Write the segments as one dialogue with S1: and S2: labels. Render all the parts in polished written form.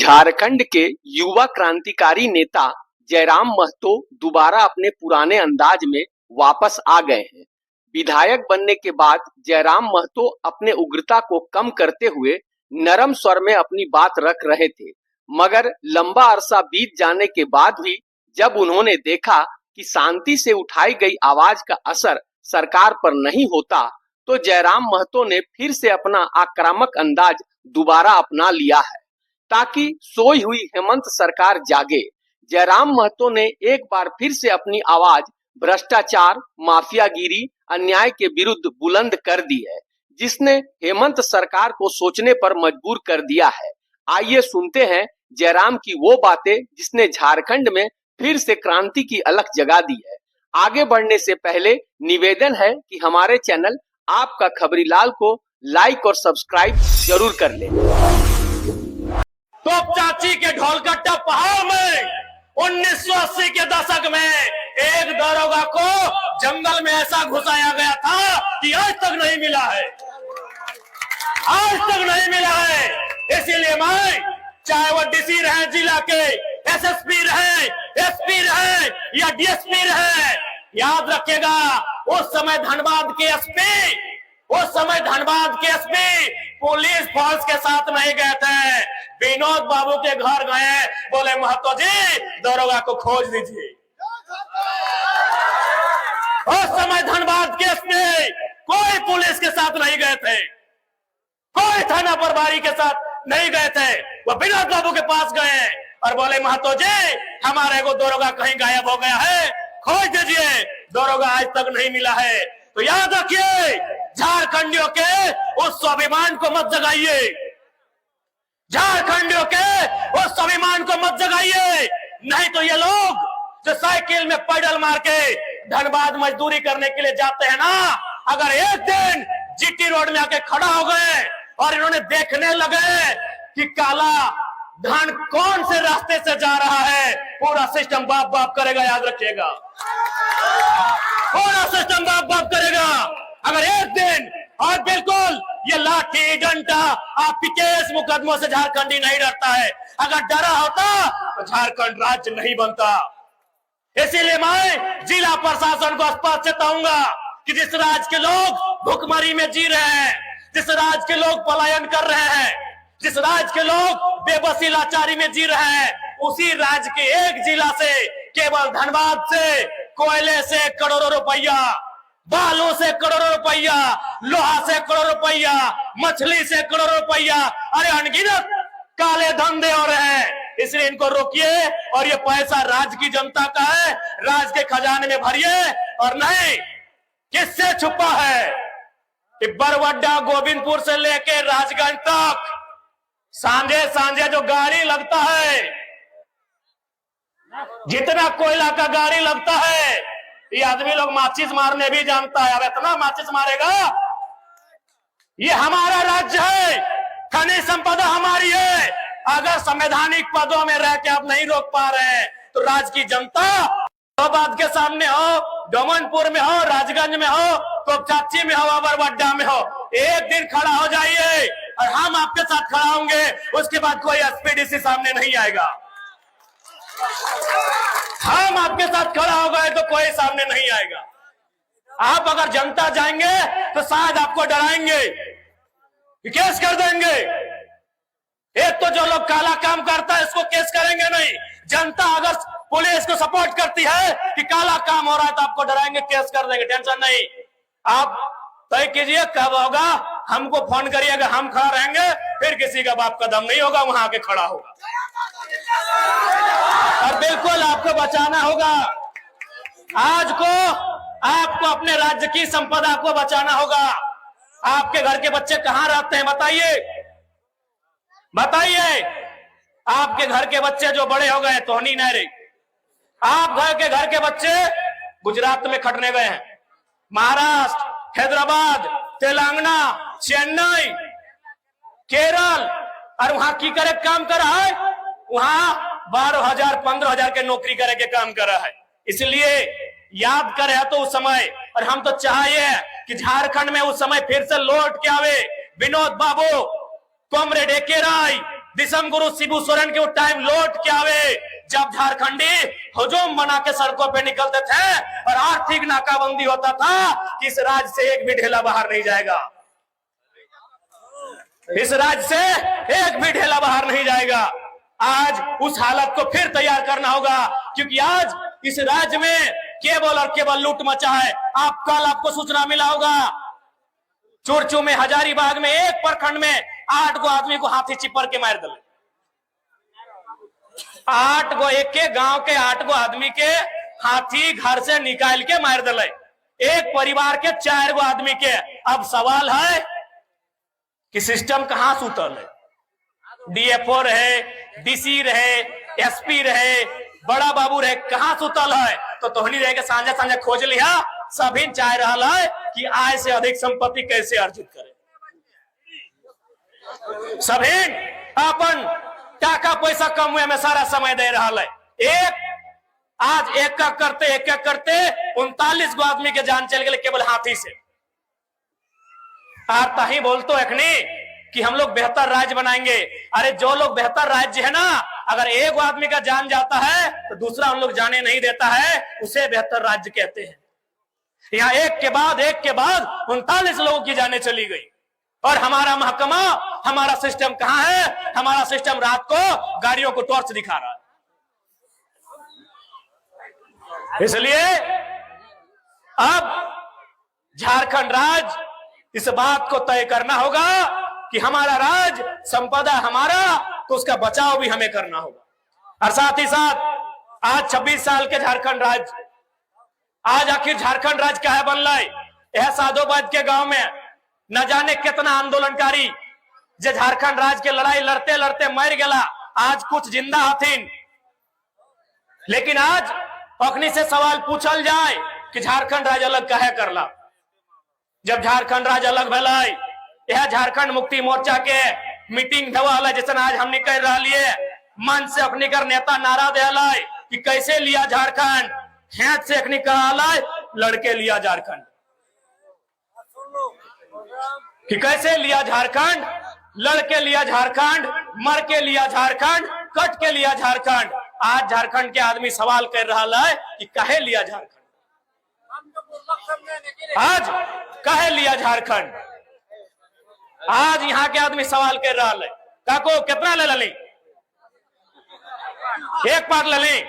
S1: झारखंड के युवा क्रांतिकारी नेता जयराम महतो दोबारा अपने पुराने अंदाज में वापस आ गए हैं। विधायक बनने के बाद जयराम महतो अपने उग्रता को कम करते हुए नरम स्वर में अपनी बात रख रहे थे, मगर लंबा अरसा बीत जाने के बाद भी जब उन्होंने देखा कि शांति से उठाई गई आवाज का असर सरकार पर नहीं होता, तो जयराम महतो ने फिर से अपना आक्रामक अंदाज दोबारा अपना लिया है ताकि सोई हुई हेमंत सरकार जागे। जयराम महतो ने एक बार फिर से अपनी आवाज भ्रष्टाचार, माफियागिरी, अन्याय के विरुद्ध बुलंद कर दी है, जिसने हेमंत सरकार को सोचने पर मजबूर कर दिया है। आइए सुनते हैं जयराम की वो बातें जिसने झारखंड में फिर से क्रांति की अलख जगा दी है। आगे बढ़ने से पहले निवेदन है कि हमारे चैनल आपका खबरीलाल को लाइक और सब्सक्राइब जरूर कर लें।
S2: तो चाची के ढोलकट्टा पहाड़ में 1980 के दशक में एक दरोगा को जंगल में ऐसा घुसाया गया था कि आज तक नहीं मिला है, आज तक नहीं मिला है। इसीलिए मैं, चाहे वो डीसी रहे जिला के, एसएसपी रहे, एसपी रहे या डीएसपी रहे, याद रखिएगा उस समय धनबाद के एसपी, उस समय धनबाद के एसपी पुलिस फोर्स के साथ नहीं गए थे, विनोद बाबू के घर गए, बोले महतो जी दरोगा को खोज दीजिए। उस समय धनबाद के एसपी कोई पुलिस के साथ नहीं गए थे, कोई थाना प्रभारी के साथ नहीं गए थे, वो विनोद बाबू के पास गए और बोले महतो जी हमारे को दरोगा कहीं गायब हो गया है, खोज दीजिए। दरोगा आज तक नहीं मिला है। तो याद रखिए, झारखंडियों के उस स्वाभिमान को मत जगाइए, झारखंडियों के उस स्वाभिमान को मत जगाइए, नहीं तो ये लोग जो साइकिल में पैडल मार के धनबाद मजदूरी करने के लिए जाते हैं ना, अगर एक दिन जीटी रोड में आके खड़ा हो गए और इन्होंने देखने लगे कि काला धन कौन से रास्ते से जा रहा है, पूरा सिस्टम बाप बाप करेगा। याद रखिएगा, पूरा सिस्टम बाप बाप करेगा अगर एक दिन। और बिल्कुल ये लाठी डंडा आपकी केस मुकदमों से झारखंडी नहीं डरता है। अगर डरा होता तो झारखंड राज्य नहीं बनता। इसीलिए मैं जिला प्रशासन को स्पष्ट चेताऊंगा कि जिस राज्य के लोग भुखमरी में जी रहे हैं, जिस राज्य के लोग पलायन कर रहे हैं, जिस राज्य के लोग बेबसी लाचारी में जी रहे हैं, उसी राज्य के एक जिला से, केवल धनबाद से, कोयले से करोड़ों रुपया, बालू से करोड़ों रुपया, लोहा से करोड़ों रुपया, मछली से करोड़ों रुपया, अरे अनगिनत काले धंधे हो रहे हैं। इसलिए इनको रोकिए और ये पैसा राज्य की जनता का है, राज्य के खजाने में भरिए और नहीं किससे छुपा है कि बरवड्डा गोविंदपुर से लेके राजगंज तक सांझे सांझे जो गाड़ी लगता है, जितना कोयला का गाड़ी लगता है, ये आदमी लोग माचिस मारने भी जानता है। अब इतना माचिस मारेगा। ये हमारा राज्य है, खनिज संपदा हमारी है। अगर संवैधानिक पदों में रह के आप नहीं रोक पा रहे हैं तो राज्य की जनता बात के सामने हो, डोमनपुर में हो, राजगंज में हो, तोपचाची में हो, बरवड्डा में हो, एक दिन खड़ा हो जाइए और हम आपके साथ खड़ा होंगे। उसके बाद कोई एसपीडीसी सामने नहीं आएगा। हम आपके साथ खड़ा हो गए तो कोई सामने नहीं आएगा। आप अगर जनता जाएंगे तो शायद आपको डराएंगे, केस कर देंगे। एक तो जो लोग काला काम करता है इसको केस करेंगे नहीं। जनता अगर पुलिस को सपोर्ट करती है कि काला काम हो रहा है तो आपको डराएंगे, केस कर देंगे, टेंशन नहीं। आप तय कीजिए कब होगा, हमको फोन करिएगा, हम खड़ा रहेंगे, फिर किसी का बाप का दम नहीं होगा, वहां आके खड़ा होगा। और बिल्कुल आपको बचाना होगा। आज को आपको अपने राज्य की संपदा को बचाना होगा। आपके घर के बच्चे कहां रहते हैं बताइए, बताइए। आपके घर के बच्चे जो बड़े हो गए तो नहीं रहे। आप घर के बच्चे गुजरात में खटने गए हैं, महाराष्ट्र, हैदराबाद, तेलंगाना, चेन्नई, केरल, और वहां की करे काम कर रहा है, वहां 12,000 15,000 के नौकरी करे के काम कर रहा है। इसलिए याद करे तो उस समय, और हम तो चाहिए कि झारखंड में उस समय फिर से लौट के आवे विनोद बाबू, कॉमरेड एके राय, दिसम गुरु शिबू सोरेन के वो टाइम लौट के आवे जब झारखंडी हुजूम बना के सड़कों पे निकलते थे और आर्थिक नाकाबंदी होता था कि इस राज्य से एक भी ढेला बाहर नहीं जाएगा, इस राज्य से एक भी ढेला बाहर नहीं जाएगा। आज उस हालत को फिर तैयार करना होगा, क्योंकि आज इस राज्य में केवल और केवल लूट मचा है। आप कल आपको सूचना मिला होगा, चुरचू में, हजारीबाग में एक प्रखंड में 8 गो आदमी को हाथी चिपर के मार दिले। 8 गो, एक के गांव के 8 गो आदमी के हाथी घर से निकाल के मार दिले, एक परिवार के 4 गो आदमी के। अब सवाल है कि सिस्टम कहां सुतल है? डीएफओ रहे, डीसी रहे, एसपी रहे, बड़ा बाबू रहे, कहां सुतल है? तो तोहनी रहे के सांझा सांझा खोज लिया, सभी चाह रहा है कि आय से अधिक संपत्ति कैसे अर्जित करे। सभी अपन टाका पैसा कमवे में सारा समय दे रहा है। आज एक करते 39 गो आदमी के जान चल गए केवल हाथी से। आप ताही बोलतो एखनी कि हम लोग बेहतर राज्य बनाएंगे। अरे जो लोग बेहतर राज्य है ना, अगर एक आदमी का जान जाता है तो दूसरा उन लोग जाने नहीं देता है, उसे बेहतर राज्य कहते हैं। यहाँ एक के बाद 39 लोगों की जानें चली गई। और हमारा महकमा, हमारा सिस्टम कहां है? हमारा सिस्टम रात को गाड़ियों को टॉर्च दिखा रहा है। इसलिए अब झारखंड राज्य इस बात को तय करना होगा कि हमारा राज्य संपदा हमारा, तो उसका बचाव भी हमें करना होगा। और साथ ही साथ आज 26 साल के झारखंड राज्य, आज आखिर झारखंड राज्य क्या है बन रहा है? यह साधोबाद के गांव में न जाने कितना आंदोलनकारी जो झारखंड राज्य के लड़ाई लड़ते लड़ते मर गया, आज कुछ जिंदा हथिन। लेकिन आज अखनी से सवाल पूछल जाए कि झारखंड राज्य अलग कहे करला। जब झारखंड राज्य अलग भला, यह झारखंड मुक्ति मोर्चा के मीटिंग धवा जैसे आज हमने कह रहा लिए, मन से अपनी कर नेता नारा दिया कि कैसे लिया झारखंड, हाथ से अखनी कहा लड़के लिया झारखंड, कि कैसे लिया झारखंड, लड़के लिया झारखंड, मर के लिया झारखंड, कट के लिया झारखंड। आज झारखंड के आदमी सवाल कर रहा है कि कहे लिया झारखंड, आज कहे लिया झारखंड। आज यहाँ के आदमी सवाल कर रहा है, काको कितना ले ली? एक पार ले ली,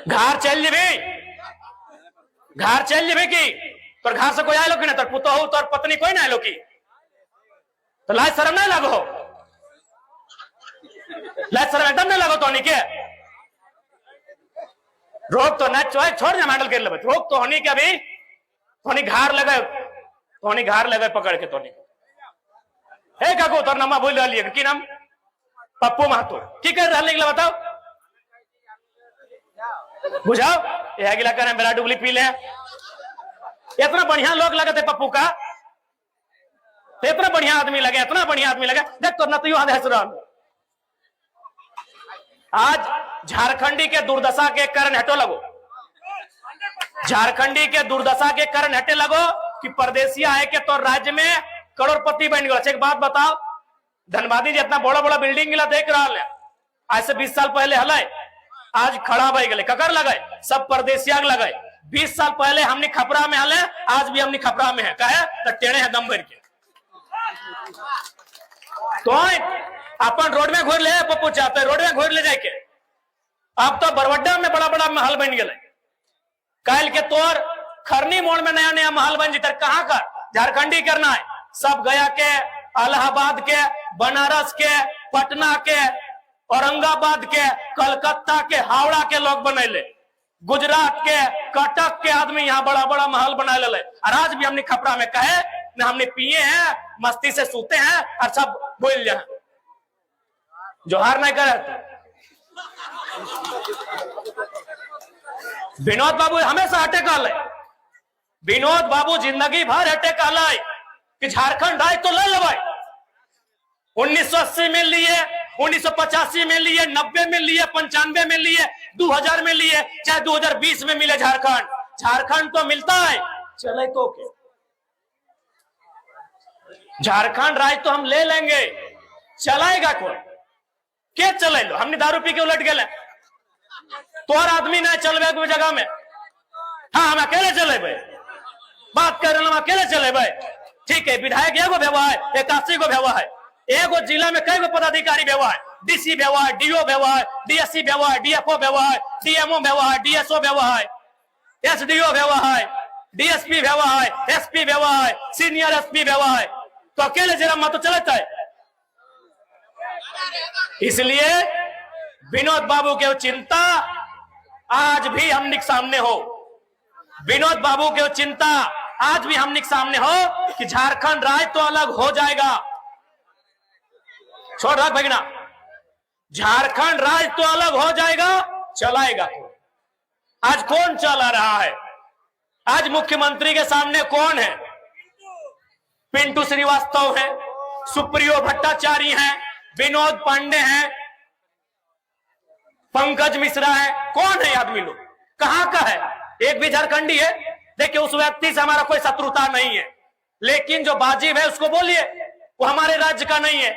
S2: घर चल जेबे की तोर घर से कोई आए लो कि ना, तोर पुतो हो, तोर पत्नी कोई ना आए लो की, तो लाज शर्म नहीं लगो? लाज शर्म एकदम नहीं लगो? तो के रोक तो ना छोड़ ना मैंडल कर ले, रोक तो होनी के भी तोनी घार लगे पकड़ के तोनी। हे काको तोर नामा बोल रही है की नाम? पप्पू महतो। की कर रहा बताओ, बुझाओ। यह गिला कर बेला डुबली पी ले, इतना बढ़िया लोग लगे थे पप्पू का, तो इतना बढ़िया आदमी लगे, इतना बढ़िया आदमी लगे। देख तो नतियो हंस रहा। आज झारखंडी के दुर्दशा के कारण हटो लगो, झारखंडी के दुर्दशा के कारण हटे लगो कि परदेसिया है के तो राज्य में करोड़पति बन गया। एक बात बताओ, धनबादी जितना बड़ा बड़ा बिल्डिंग गिला देख रहा है, आज से 20 साल पहले हल, आज खड़ा बह गए, ककर लगे सब परदेसिया लगे। 20 साल पहले हमने खपरा में हल, आज भी हमने खपरा में है, कहे तो टेढ़े है दम भर के। तो अपन रोड में घूर ले पप्पू चाहते, रोड में घूर ले जाके। अब तो बरवड्डा में बड़ा बड़ा महल बन गए, कल के तोर खरनी मोड़ में नया नया महल बन जीतर। कहां का झारखंडी करना है? सब गया के, इलाहाबाद के, बनारस के, पटना के, औरंगाबाद के, कलकत्ता के, हावड़ा के लोग बनैले, गुजरात के, कटक के आदमी यहाँ बड़ा बड़ा महल बना ले। और आज भी हमने खपरा में कहे न, हमने पिए हैं, मस्ती से सूते हैं और सब बोल जाए, जोहार नहीं करे। विनोद बाबू हमेशा हटे काल है, विनोद बाबू जिंदगी भर हटे काल है कि झारखंड राज तो ले ले। 1980 में लिए, 1985 में लिए, 90 में लिए, 95 में लिए, 2000 में लिए, चाहे 2020 में मिले झारखंड। झारखंड तो मिलता है, चले तो के झारखंड राज्य तो हम ले लेंगे, चलाएगा कौन? के चले लो? हमने दारू पी के उलट गए, तोहर आदमी नहीं चलबे कोई जगह में। हाँ, हम अकेले चले भाई, बात कर रहे हम अकेले चले भाई। ठीक है, विधायक एगो भेवा है, 81 गो भेवा है, एगो जिला में कई गो पदाधिकारी भेवा है, डीसी भेवा है, डीओ भेवा है, डीएससी भेवा है, डीएफओ भेवा है, डीएमओ भेवा है, डीएसओ भेवा है, एसडीओ भेवा है, डीएसपी भेवा है, एसपी भेवा है, सीनियर एसपी भेवा है। तो अकेले जिला में तो चलता है। इसलिए विनोद बाबू के चिंता आज भी हमने सामने हो, विनोद बाबू के चिंता आज भी हमने सामने हो कि झारखंड राज्य तो अलग हो जाएगा। छोड़ रहा भगना, झारखंड राज्य तो अलग हो जाएगा, चलाएगा कौन? आज कौन चला रहा है? आज मुख्यमंत्री के सामने कौन है? पिंटू श्रीवास्तव है, सुप्रियो भट्टाचार्य हैं, विनोद पांडे हैं, पंकज मिश्रा है। कौन है आदमी लोग? कहां का है? एक भी झारखंडी है? देखिए, उस व्यक्ति से हमारा कोई शत्रुता नहीं है, लेकिन जो वाजिब है उसको बोलिए, वो हमारे राज्य का नहीं है।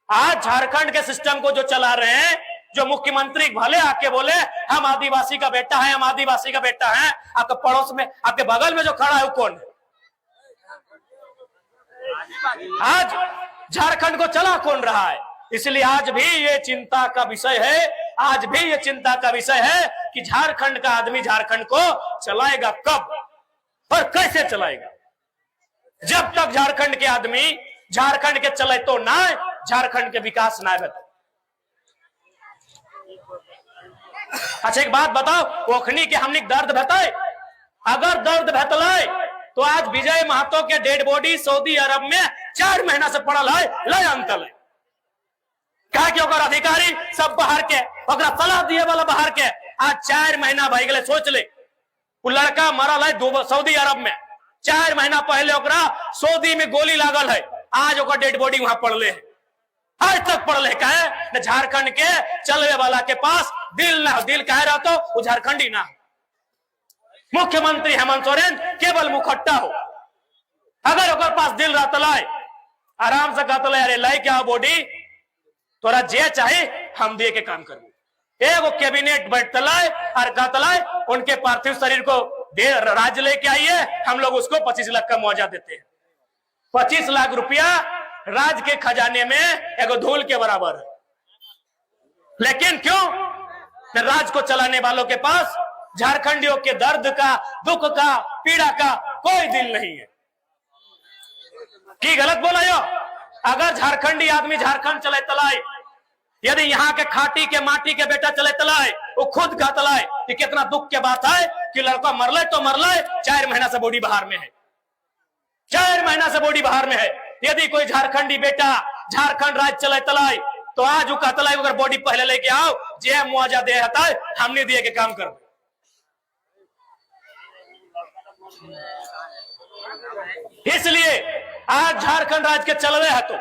S2: आज झारखंड के सिस्टम को जो चला रहे हैं, जो मुख्यमंत्री भले आके बोले हम आदिवासी का बेटा है, हम आदिवासी का बेटा है, आपके पड़ोस में, आपके बगल में जो खड़ा है वो कौन है? आज झारखंड को चला कौन रहा है? इसलिए आज भी ये चिंता का विषय है, आज भी ये चिंता का विषय है कि झारखंड का आदमी झारखंड को चलाएगा कब और कैसे चलाएगा। जब तक झारखंड के आदमी झारखंड के चले तो ना, झारखंड के विकास ना होता। अच्छा, एक बात बताओ, ओखनी के हमने दर्द बताए, अगर दर्द बतलाए तो आज विजय महतो के डेड बॉडी सऊदी अरब में 4 महीना से पड़ल है, लय अंतल है। कहा कि ओकर अधिकारी सब बाहर के, ओकरा सलाह दिए वाला बाहर के, आज 4 महीना भाई गए। सोच ले, वो लड़का मरल है सऊदी अरब में, 4 महीना पहले ओकरा सऊदी में गोली लागल है, आज ओकर डेड बॉडी वहां पड़ले है, आज तक पड़ले। कहे झारखंड के चलने वाला के पास दिल ना हो, दिल कह रहा तो वो झारखंडी ना हो। मुख्यमंत्री हेमंत सोरेन केवल मुखट्टा हो, अगर ओकर पास दिल रहतलाय आराम से कहतलाय, अरे लाई क्या बॉडी तोरा जे चाहे हम दे के काम करबो। एगो कैबिनेट बैठतलाय और कहतलाय उनके पार्थिव शरीर को दे राज्य लेके आइए, हम लोग उसको 25 लाख का मुआवजा देते हैं। 25 लाख रुपया राज्य के खजाने में एगो धूल के बराबर है। लेकिन क्यों? राज्य को चलाने वालों के पास झारखंडियों के दर्द का, दुख का, पीड़ा का कोई दिल नहीं है। की गलत बोला यो? अगर झारखंडी आदमी झारखंड चले तलाए, यदि यहाँ के खाटी के माटी के बेटा चले तलाए, वो खुद का तलाए कि कितना दुख के बात है कि लड़का मरले तो मरले, 4 महीना से बॉडी बाहर में है, 4 महीना से बॉडी बाहर में है। यदि कोई झारखंडी बेटा झारखंड राज्य चले तलाए तो आज वो कहतलाए अगर बॉडी पहले लेके आओ, जे मुआवजा दे है हमने दिए के काम कर। इसलिए आज झारखंड राज्य के चलवे है तो,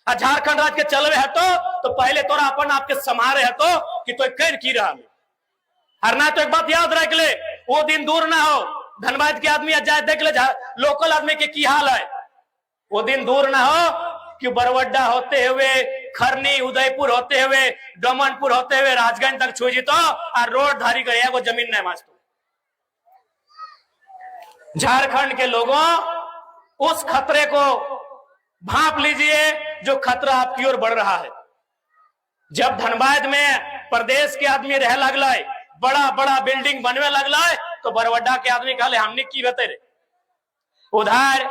S2: झारखंड राज्य के चलवे है तो पहले तोरा अपन आपके समारे है तो कि तो कर की रहा और ना। तो एक बात याद रख ले, वो दिन दूर ना हो, धनबाद के आदमी आज जाए देख ले लोकल आदमी के की हाल है। वो दिन दूर ना हो कि बरवड्डा होते हुए, खरनी उदयपुर होते हुए, डोमनपुर होते हुए राजगंज तक छू जीतो और रोड धारी गए वो जमीन नहीं मांगतो। झारखंड के लोगों, उस खतरे को भांप लीजिए जो खतरा आपकी ओर बढ़ रहा है। जब धनबाद में प्रदेश के आदमी रह लगल, बड़ा बड़ा बिल्डिंग बनवे लगल, तो बरवड्डा के आदमी कहले हमने की बते रे। उधर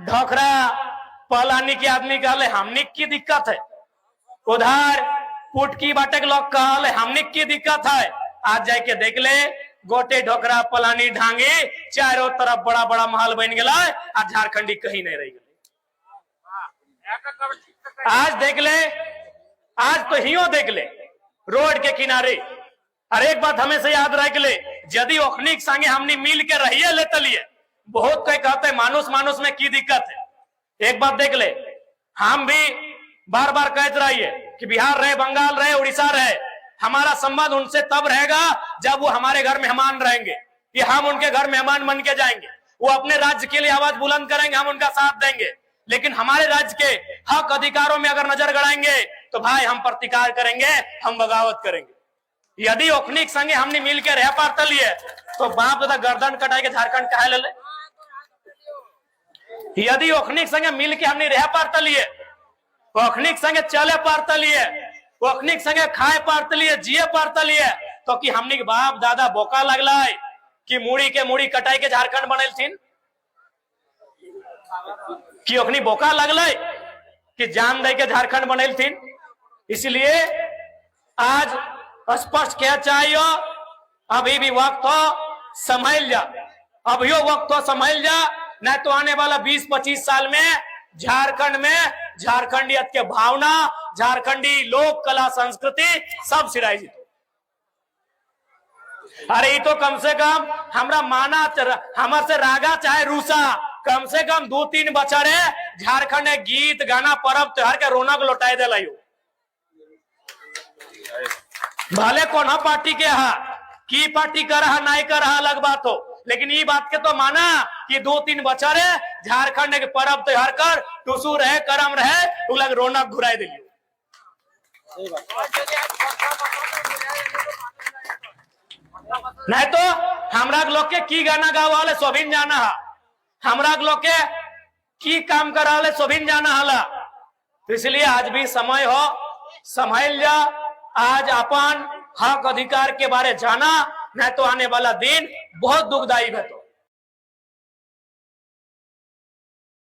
S2: ढोखरा पलानी के आदमी कहले हमने की दिक्कत है, उधर पुटकी बाटक लोग कहले हमने की दिक्कत है। आज जाके देख ले, गोटे ढोकरा पलानी ढांगे चारों तरफ बड़ा बड़ा महल बन गया, आज झारखंडी कहीं नहीं रह गए। आज देख ले, आज तो हियो देख ले रोड के किनारे। और एक बात हमेशा याद रख ले, यदि ओखनी संगे हमने मिल के रहिए ले तलिए, बहुत कोई कहते हैं मानुस मानुस में की दिक्कत है। एक बात देख ले, हम भी बार बार कहते रहिए कि बिहार रहे, बंगाल रहे, उड़ीसा रहे, हमारा संबंध उनसे तब रहेगा जब वो हमारे घर मेहमान रहेंगे, कि हम उनके घर मेहमान बन के जाएंगे। वो अपने राज्य के लिए आवाज बुलंद करेंगे, हम उनका साथ देंगे। लेकिन हमारे राज्य के हक अधिकारों में अगर नजर गड़ाएंगे तो भाई हम प्रतिकार करेंगे, हम बगावत करेंगे। यदि ओखनिक संगे हमने मिल के रह पारता लिए तो बाप दादा गर्दन कटाई के झारखंड कहा ले। यदि ओखनिक संगे मिल के हमने रह पारता लिए, ओखनिक संगे चले पारता लिए, ओखनिक संगे खाए पारता लिए, जिए पारता लिए, तो कि हमने के बाप दादा बोका लगला है कि मुड़ी के मुड़ी कटाई के झारखंड बनल थीन, कि ओखनी बोका लगल कि जान दे के झारखंड बनल थीन। इसलिए आज स्पष्ट क्या चाहिए, अभी भी वक्त हो संभल जा, अभियो वक्त हो संभल जा, नहीं तो आने वाला 20-25 साल में झारखंड में झारखंडियत के भावना, झारखंडी लोक कला संस्कृति सब सिराई जीतो। अरे ये तो कम से कम हमरा माना हमर से रागा चाहे रूसा, कम से कम 2-3 बछड़े झारखंड में गीत गाना पर्व त्योहार के रौनक लौटाई दे लाइयो। भले कौन पार्टी के हा, की पार्टी कर रहा नहीं कर रहा अलग बात हो, लेकिन ये बात के तो माना कि 2-3 बछड़े झारखंड के पर्व त्योहार कर टुसू रहे, करम रहे, उ लग रौनक घुराई दिलियो। नहीं तो हमरा लोग के की गाना गावाले सोभिन जाना है, हमरा लोग के की काम कराले सोभिन जाना हला। तो इसलिए आज भी समय हो संभल जा, आज अपन हक अधिकार के बारे जाना, नहीं तो आने वाला दिन बहुत दुखदायी है। तो